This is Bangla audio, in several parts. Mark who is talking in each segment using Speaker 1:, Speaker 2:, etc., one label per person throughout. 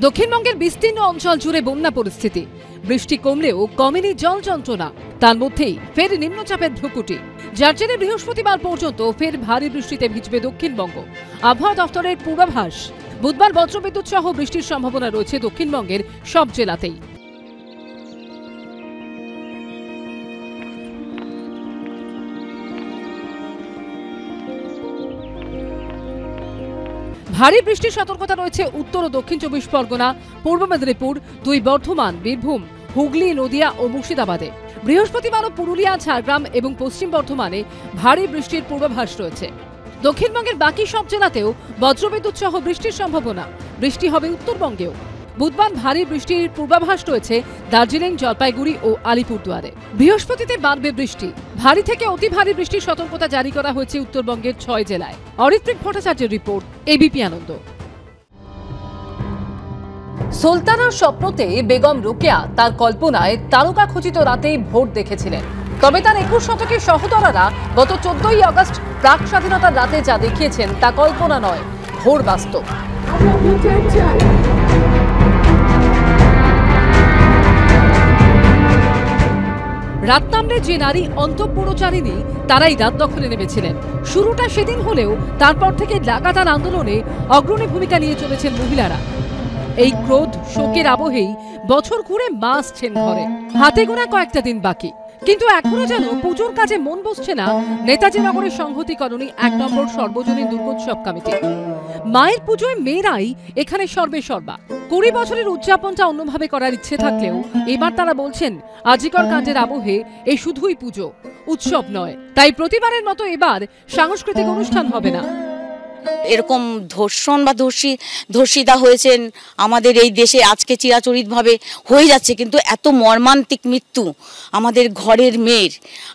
Speaker 1: দক্ষিণবঙ্গের বিস্তীর্ণ অঞ্চল জুড়ে বন্যা পরিস্থিতি। বৃষ্টি কমলেও কমেনি জল যন্ত্রণা। তার মধ্যেই ফের নিম্নচাপের ভ্রুকুটি, যার জেরে বৃহস্পতিবার পর্যন্ত ফের ভারী বৃষ্টিতে ভিজবে দক্ষিণবঙ্গ। আবহাওয়া দফতরের পূর্বাভাস, বুধবার বজ্রবিদ্যুৎ সহ বৃষ্টির সম্ভাবনা রয়েছে দক্ষিণবঙ্গের সব জেলাতেই। ভারী বৃষ্টির সতর্কতা রয়েছে উত্তর ও দক্ষিণ 24 পরগনা, পূর্ব মেদিনীপুর, 2 বর্ধমান, বীরভূম, হুগলি, নদিয়া ও মুর্শিদাবাদে। বৃহস্পতিবারও পুরুলিয়া, ঝাড়গ্রাম এবং পশ্চিম বর্ধমানে ভারী বৃষ্টির পূর্বাভাস রয়েছে। দক্ষিণবঙ্গের বাকি সব জেলাতেও বজ্রবিদ্যুৎ সহ বৃষ্টির সম্ভাবনা। বৃষ্টি হবে উত্তরবঙ্গেও। বুধবার ভারী বৃষ্টির পূর্বাভাস রয়েছে দার্জিলিং, জলপাইগুড়ি ও আলিপুরদুয়ারে। বৃহস্পতিতে বাড়বে বৃষ্টি। ভারী থেকে অতি ভারী বৃষ্টির সতর্কতা জারি করা হয়েছে উত্তরবঙ্গের 6 জেলায়। অরিত্রিক ভট্টাচার্যের রিপোর্ট, এবিপি আনন্দ। সুলতানার স্বপ্নতে বেগম রোকেয়া তার কল্পনায় তারকা খচিত রাতেই ভোট দেখেছিলেন। তবে তার 21 শতকের সহোদরারা গত 14ই আগস্ট প্রাক স্বাধীনতার রাতে যা দেখিয়েছেন তা কল্পনা নয়, ঘোর বাস্তব। রাত নামলে যে নারী অন্তঃপুরচারিণী, তারাই রাত দখলে নেমেছিলেন। শুরুটা সেদিন হলেও তারপর থেকে লাগাতার আন্দোলনে অগ্রণী ভূমিকা নিয়ে চলেছেন মহিলারা। এই ক্রোধ শোকের আবহেই বছর ঘুরে মা আসছেন ঘরে। হাতে গোনা কয়েকটা দিন বাকি, কিন্তু এখনো যেন পুজোর কাজে মন বসছে না নেতাজি নগরের সংহতি কলোনি 1 নম্বর সর্বজনীন দুর্গোৎসব কমিটি। মায়ের পুজোয় মেয়েরাই এখানে সর্বে সর্বা। 20 বছরের উদযাপনটা অন্যভাবে করার ইচ্ছে থাকলেও এবার তারা বলছেন আজিকর কাণ্ডের আবহে এ শুধুই পুজো, উৎসব নয়। তাই প্রতিবারের মতো এবার সাংস্কৃতিক অনুষ্ঠান হবে না।
Speaker 2: এরকম ধর্ষণ বা ধর্ষিতা হয়েছেন আমাদের এই দেশে আজকে চিরাচরিতভাবে হয়ে যাচ্ছে, কিন্তু এত মর্মান্তিক মৃত্যু আমাদের ঘরের মেয়ের।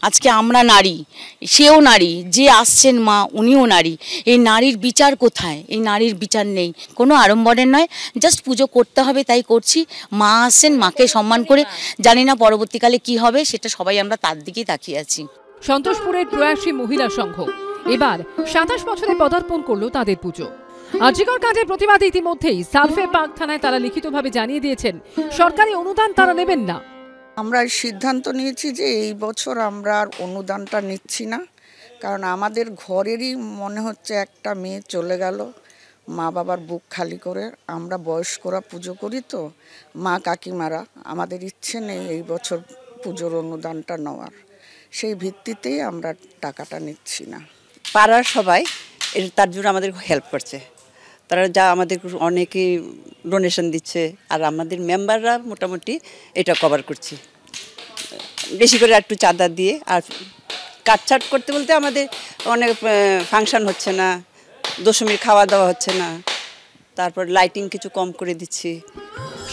Speaker 2: আজকে আমরা নারী, সেও নারী, যে আসছেন মা উনিও নারী। এই নারীর বিচার কোথায়? এই নারীর বিচার নেই। কোনো আড়ম্বরের নয়, জাস্ট পুজো করতে হবে, তাই করছি। মা আসছেন, মাকে সম্মান করে। জানি না পরবর্তীকালে কি হবে, সেটা সবাই আমরা তার দিকেই তাকিয়ে আছি।
Speaker 1: সন্তোষপুরের প্রয়াসী মহিলা সংঘ এবার 27 বছরে পদার্পণ করলো তাদের পুজো। আজিকর কাণ্ডের প্রতিবাদে ইতিমধ্যেই সালফে পার্ক থানায় তারা লিখিতভাবে জানিয়ে দিয়েছেন সরকারি অনুদান তারা নেবেন না।
Speaker 3: আমরা সিদ্ধান্ত নিয়েছি যে এই বছর আমরা আর অনুদানটা নিচ্ছি না, কারণ আমাদের ঘরেরই মনে হচ্ছে একটা মেয়ে চলে গেল, মা বাবার বুক খালি করে। আমরা বয়স্করা পুজো করি তো, মা কাকিমারা, আমাদের ইচ্ছে নেই এই বছর পুজোর অনুদানটা নেওয়ার। সেই ভিত্তিতেই আমরা টাকাটা নিচ্ছি না।
Speaker 4: পাড়ার সবাই তার জন্য আমাদের হেল্প করছে, তারা যা আমাদের অনেকেই ডোনেশন দিচ্ছে, আর আমাদের মেম্বাররা মোটামুটি এটা কভার করছি, বেশি করে একটু চাঁদা দিয়ে। আর কাটছাট করতে বলতে আমাদের অনেক ফাংশন হচ্ছে না, দশমীর খাওয়া দাওয়া হচ্ছে না, তারপর লাইটিং কিছু কম করে দিচ্ছি।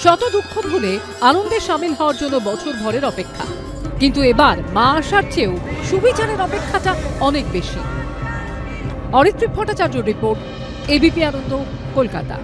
Speaker 1: শত দুঃখ ভুলে আনন্দে সামিল হওয়ার জন্য বছর ভরের অপেক্ষা, কিন্তু এবার মা আসার চেয়েও সুবিচারের অপেক্ষাটা অনেক বেশি। অরিত্রিক ভট্টাচার্য রিপোর্ট, এবিপি আনন্দ, কলকাতা।